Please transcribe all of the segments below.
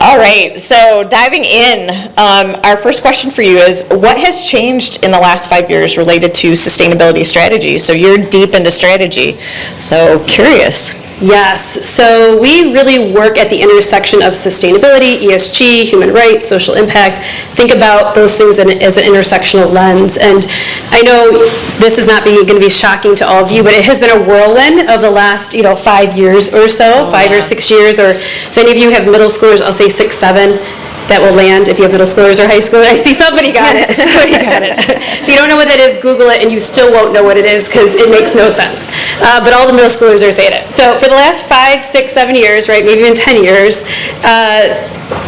All right, so diving in, our first question for you is, what has changed in the last 5 years related to sustainability strategy? So you're deep into strategy, so curious. Yes, so we really work at the intersection of sustainability, ESG, human rights, social impact. Think about those things as an intersectional lens. And I know this is not going to be shocking to all of you, but it has been a whirlwind of the last 5 years or so, 5 or 6 years, or if any of you have middle schoolers, I'll say 6, 7. That will land if you have middle schoolers or high schoolers. I see somebody got it. Somebody got it. If you don't know what that is, Google it, and you still won't know what it is because it makes no sense. But all the middle schoolers are saying it. So for the last 5, 6, 7 years, right, maybe even 10 years,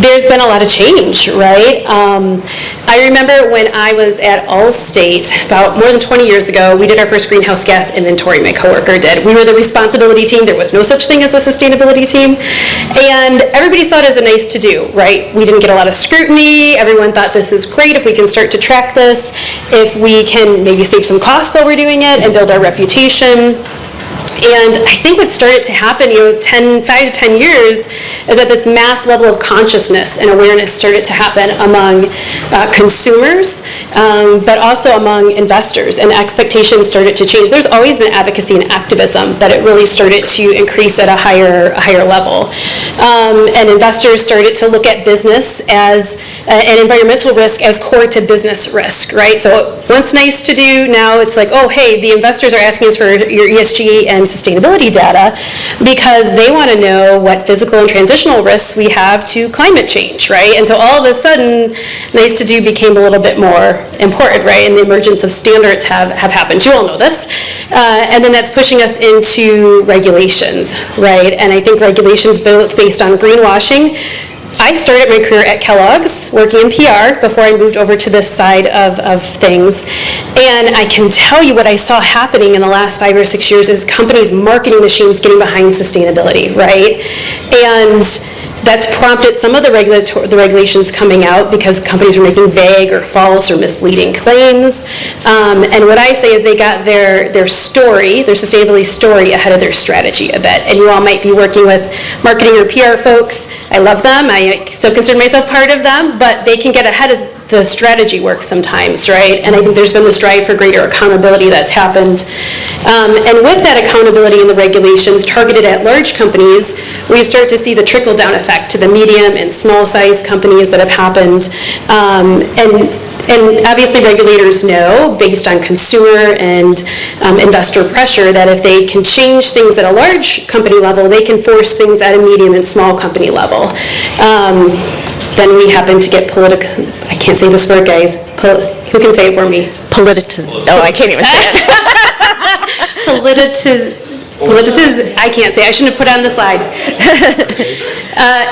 there's been a lot of change, right? I remember when I was at Allstate about more than 20 years ago, we did our first greenhouse gas inventory, my coworker did. We were the responsibility team. There was no such thing as a sustainability team. And everybody saw it as a nice to do, right? We didn't get a lot of scrutiny. Everyone thought this is great if we can start to track this, if we can maybe save some costs while we're doing it and build our reputation. And I think what started to happen, 5 to 10 years, is that this mass level of consciousness and awareness started to happen among consumers, but also among investors, and expectations started to change. There's always been advocacy and activism, but it really started to increase at a higher level. And investors started to look at business as an environmental risk as core to business risk, right? So once nice to do, now it's like, oh, hey, the investors are asking us for your ESG and sustainability data because they want to know what physical and transitional risks we have to climate change, right? And so all of a sudden, nice to do became a little bit more important, right? And the emergence of standards have happened. You all know this. And then that's pushing us into regulations, right? And I think regulations both based on greenwashing. I started my career at Kellogg's, working in PR, before I moved over to this side of things. And I can tell you what I saw happening in the last 5 or 6 years is companies' marketing machines getting behind sustainability, right? And that's prompted some of the regulations coming out because companies were making vague or false or misleading claims. And what I say is they got their story, their sustainability story, ahead of their strategy a bit. And you all might be working with marketing or PR folks. I love them. I still consider myself part of them, but they can get ahead of the strategy work sometimes, right? And I think there's been this drive for greater accountability that's happened. And with that accountability and the regulations targeted at large companies, we start to see the trickle-down effect to the medium and small-sized companies that have happened. And obviously regulators know, based on consumer and investor pressure, that if they can change things at a large company level, they can force things at a medium and small company level. Then we happen to get political. I can't say this word, guys. Who can say it for me? Oh, I can't even say it. I can't say. I shouldn't have put it on the slide.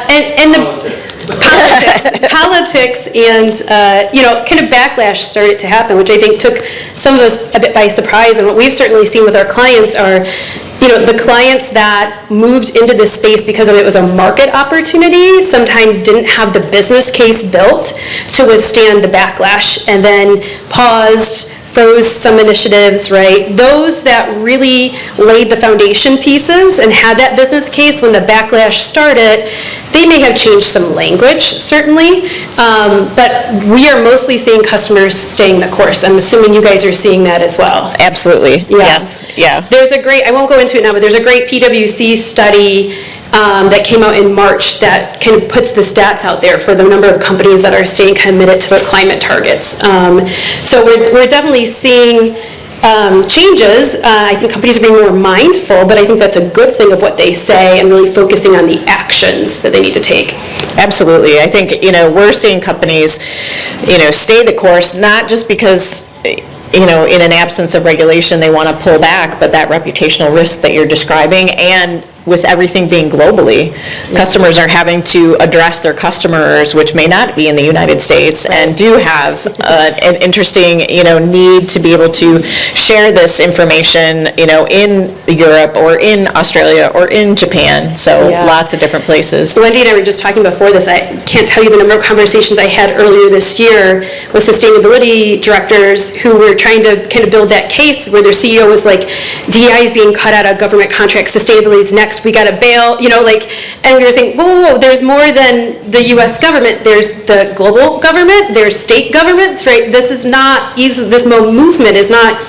And the politics and kind of backlash started to happen, which I think took some of us a bit by surprise. And what we've certainly seen with our clients are, the clients that moved into this space because it was a market opportunity sometimes didn't have the business case built to withstand the backlash, and then paused, froze some initiatives, right? Those that really laid the foundation pieces and had that business case when the backlash started, they may have changed some language, certainly, but we are mostly seeing customers staying the course. I'm assuming you guys are seeing that as well. Absolutely, yeah. Yes, yeah. There's I won't go into it now, but there's a great PwC study that came out in March that kind of puts the stats out there for the number of companies that are staying committed to their climate targets. So we're definitely seeing changes. I think companies are being more mindful, but I think that's a good thing of what they say and really focusing on the actions that they need to take. Absolutely. I think, we're seeing companies, stay the course, not just because in an absence of regulation they want to pull back, but that reputational risk that you're describing, and with everything being globally, customers are having to address their customers, which may not be in the United States, and do have an interesting, need to be able to share this information, in Europe or in Australia or in Japan. So lots of different places. So Wendy and I were just talking before this. I can't tell you the number of conversations I had earlier this year with sustainability directors who were trying to kind of build that case where their CEO was like, DEI is being cut out of government contracts, sustainability is next next, we got to bail, and we were saying, whoa, there's more than the U.S. government. There's the global government, there's state governments, right? This is not easy, this movement is not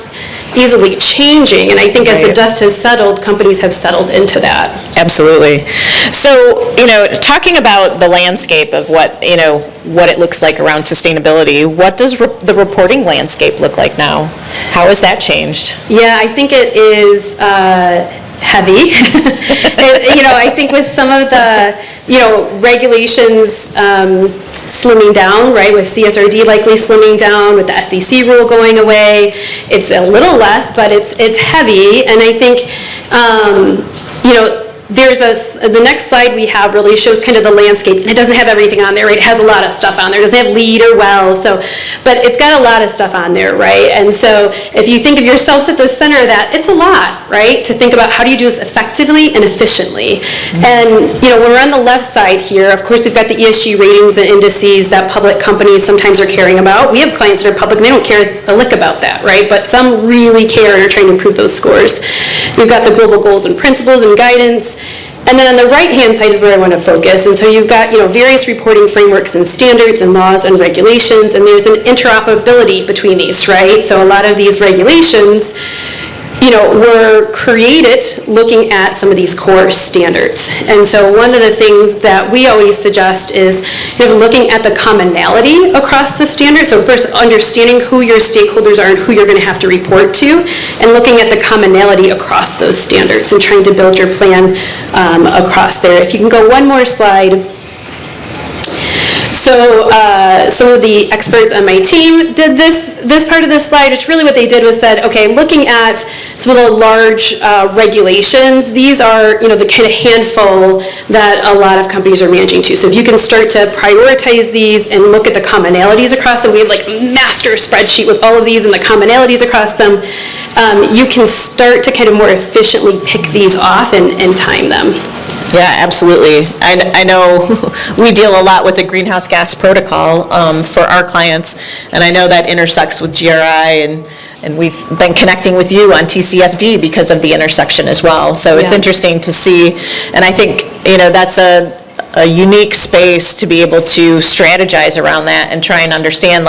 easily changing, and I think as the dust has settled, companies have settled into that. Absolutely. So, talking about the landscape of what it looks like around sustainability, what does the reporting landscape look like now? How has that changed? Yeah, I think it is heavy. I think with some of the, regulations slimming down, right, with CSRD likely slimming down, with the SEC rule going away, it's a little less, but it's heavy, and I think, the next slide we have really shows kind of the landscape, and it doesn't have everything on there, right? It has a lot of stuff on there. It doesn't have LEED or WELL, but it's got a lot of stuff on there, right? And so if you think of yourselves at the center of that, it's a lot, right? To think about how do you do this effectively and efficiently. And, when we're on the left side here, of course, we've got the ESG ratings and indices that public companies sometimes are caring about. We have clients that are public and they don't care a lick about that, right? But some really care and are trying to improve those scores. We've got the global goals and principles and guidance. And then on the right-hand side is where I want to focus. And so you've got, various reporting frameworks and standards and laws and regulations, and there's an interoperability between these, right? So a lot of these regulations, were created looking at some of these core standards. And so one of the things that we always suggest is looking at the commonality across the standards. So first, understanding who your stakeholders are and who you're going to have to report to, and looking at the commonality across those standards and trying to build your plan across there. If you can go one more slide. So some of the experts on my team did this part of this slide, which really what they did was said, okay, looking at some of the large regulations, these are the kind of handful that a lot of companies are managing to. So if you can start to prioritize these and look at the commonalities across them, we have like a master spreadsheet with all of these and the commonalities across them, you can start to kind of more efficiently pick these off and time them. Yeah, absolutely. I know we deal a lot with the greenhouse gas protocol for our clients, and I know that intersects with GRI, and we've been connecting with you on TCFD because of the intersection as well. So it's interesting to see, and I think that's a unique space to be able to strategize around that and try and understand,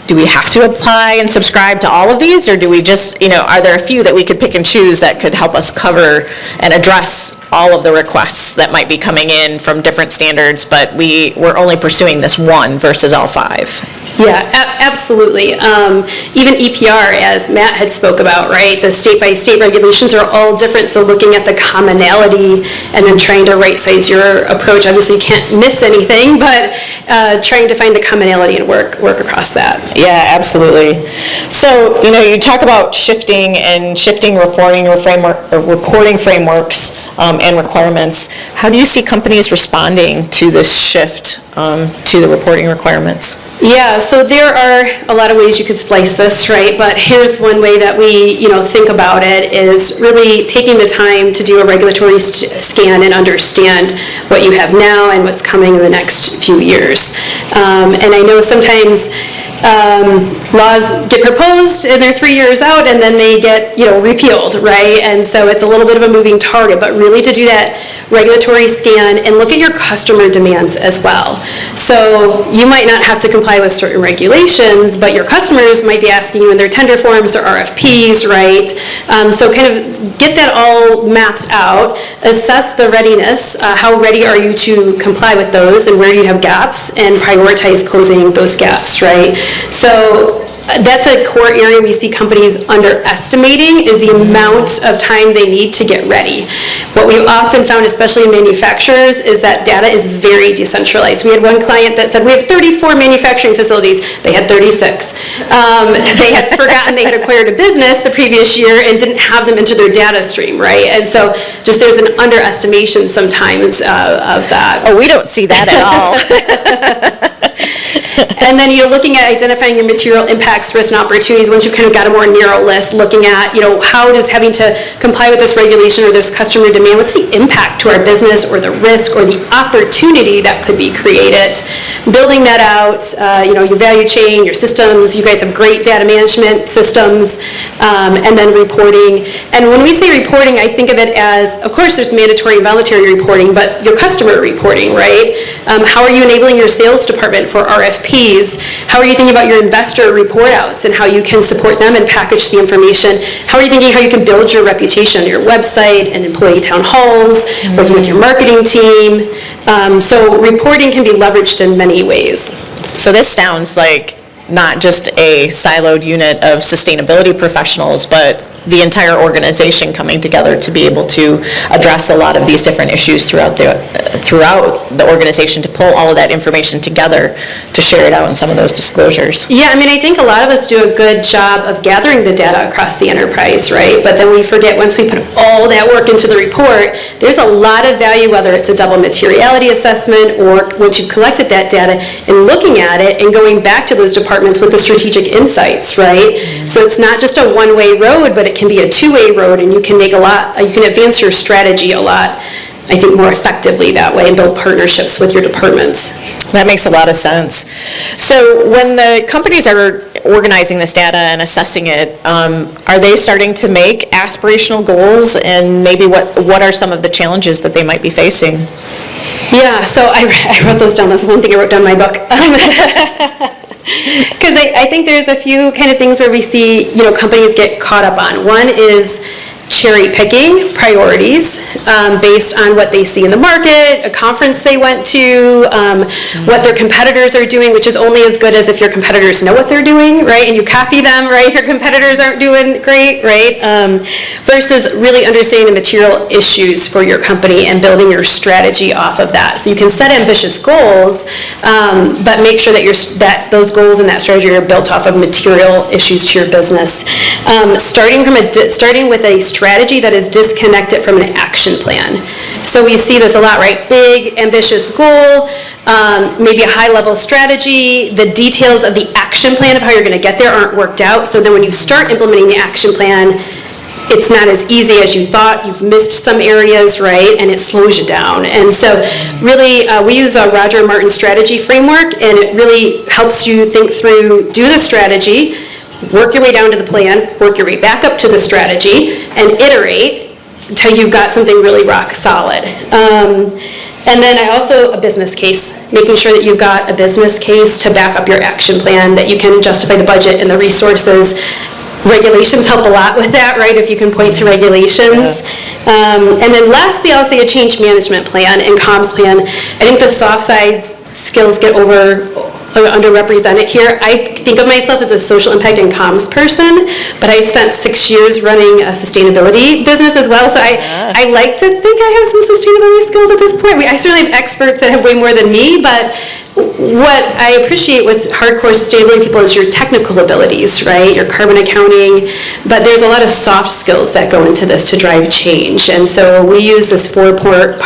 do we have to apply and subscribe to all of these, or do we just, are there a few that we could pick and choose that could help us cover and address all of the requests that might be coming in from different standards, but we're only pursuing this one versus all five? Yeah, absolutely. Even EPR, as Matt had spoke about, right? The state-by-state regulations are all different, so looking at the commonality and then trying to right-size your approach. Obviously, you can't miss anything, but trying to find the commonality and work across that. Yeah, absolutely. So, you talk about shifting reporting frameworks and requirements. How do you see companies responding to this shift to the reporting requirements? Yeah, so there are a lot of ways you could slice this, right? But here's one way that we, think about it is really taking the time to do a regulatory scan and understand what you have now and what's coming in the next few years. And I know sometimes laws get proposed and they're 3 years out and then they get, repealed, right? And so it's a little bit of a moving target, but really to do that regulatory scan and look at your customer demands as well. So you might not have to comply with certain regulations, but your customers might be asking you in their tender forms or RFPs, right? So kind of get that all mapped out, assess the readiness, how ready are you to comply with those and where you have gaps, and prioritize closing those gaps, right? So that's a core area we see companies underestimating, is the amount of time they need to get ready. What we've often found, especially in manufacturers, is that data is very decentralized. We had one client that said, we have 34 manufacturing facilities. They had 36. They had forgotten they had acquired a business the previous year and didn't have them into their data stream, right? And so just there's an underestimation sometimes of that. Oh, we don't see that at all. And then, looking at identifying your material impacts, risks, and opportunities, once you've kind of got a more narrow list, looking at, how does having to comply with this regulation or this customer demand, what's the impact to our business or the risk or the opportunity that could be created? Building that out, your value chain, your systems, you guys have great data management systems, and then reporting. And when we say reporting, I think of it as, of course, there's mandatory and voluntary reporting, but your customer reporting, right? How are you enabling your sales department for RFPs? How are you thinking about your investor report outs and how you can support them and package the information? How are you thinking how you can build your reputation on your website and employee town halls, working with your marketing team? So reporting can be leveraged in many ways. So this sounds like not just a siloed unit of sustainability professionals, but the entire organization coming together to be able to address a lot of these different issues throughout the organization, to pull all of that information together to share it out in some of those disclosures. Yeah, I think a lot of us do a good job of gathering the data across the enterprise, right? But then we forget, once we put all that work into the report, there's a lot of value, whether it's a double materiality assessment or once you've collected that data and looking at it and going back to those departments with the strategic insights, right? So it's not just a one-way road, but it can be a two-way road, and you can advance your strategy a lot, I think, more effectively that way and build partnerships with your departments. That makes a lot of sense. So when the companies are organizing this data and assessing it, are they starting to make aspirational goals, and maybe what are some of the challenges that they might be facing? Yeah, so I wrote those down. That's one thing I wrote down in my book. Because I think there's a few kind of things where we see, companies get caught up on. One is cherry picking priorities based on what they see in the market, a conference they went to, what their competitors are doing, which is only as good as if your competitors know what they're doing, right? And you copy them, right? If your competitors aren't doing great, right? Versus really understanding the material issues for your company and building your strategy off of that. So you can set ambitious goals, but make sure that those goals and that strategy are built off of material issues to your business. Starting with a strategy that is disconnected from an action plan. So we see this a lot, right? Big, ambitious goal, maybe a high-level strategy. The details of the action plan of how you're going to get there aren't worked out. So then when you start implementing the action plan, it's not as easy as you thought. You've missed some areas, right? And it slows you down. And so really, we use a Roger Martin strategy framework, and it really helps you think through, do the strategy, work your way down to the plan, work your way back up to the strategy, and iterate until you've got something really rock solid. And then a business case, making sure that you've got a business case to back up your action plan, that you can justify the budget and the resources. Regulations help a lot with that, right, if you can point to regulations. And then lastly, I'll say a change management plan and comms plan. I think the soft side skills get underrepresented here. I think of myself as a social impact and comms person, but I spent 6 years running a sustainability business as well, so I like to think I have some sustainability skills at this point. I certainly have experts that have way more than me, but what I appreciate with hardcore sustainability people is your technical abilities, right? Your carbon accounting, but there's a lot of soft skills that go into this to drive change. And so we use this 4-part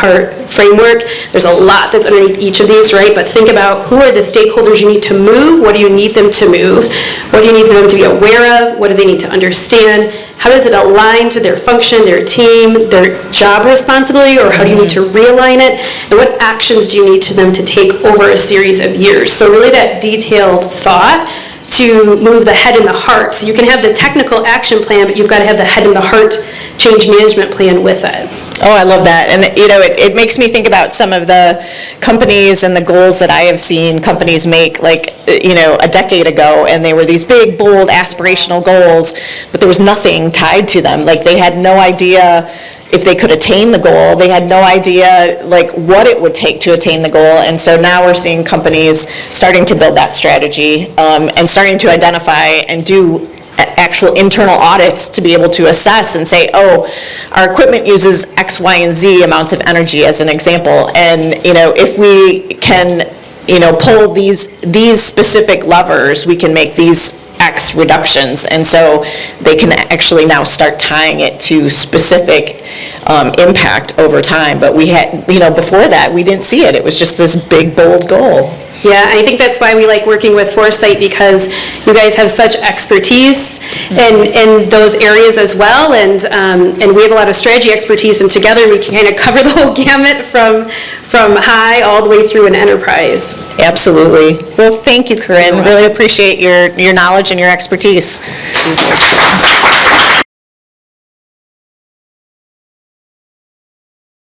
framework. There's a lot that's underneath each of these, right? But think about, who are the stakeholders you need to move? What do you need them to move? What do you need them to be aware of? What do they need to understand? How does it align to their function, their team, their job responsibility, or how do you need to realign it? And what actions do you need them to take over a series of years? So really that detailed thought to move the head and the heart. So you can have the technical action plan, but you've got to have the head and the heart change management plan with it. Oh, I love that. And it makes me think about some of the companies and the goals that I have seen companies make, like, a decade ago, and they were these big, bold, aspirational goals, but there was nothing tied to them. Like, they had no idea if they could attain the goal. They had no idea, like, what it would take to attain the goal. And so now we're seeing companies starting to build that strategy, and starting to identify and do actual internal audits to be able to assess and say, oh, our equipment uses X, Y, and Z amounts of energy, as an example. And, if we can, pull these specific levers, we can make these X reductions. And so they can actually now start tying it to specific impact over time. But we had, before that, we didn't see it. It was just this big, bold goal. Yeah, I think that's why we like working with Foresight, because you guys have such expertise in those areas as well, and we have a lot of strategy expertise, and together we can kind of cover the whole gamut from high all the way through an enterprise. Absolutely. Well, thank you, Corinne. Really appreciate your knowledge and your expertise.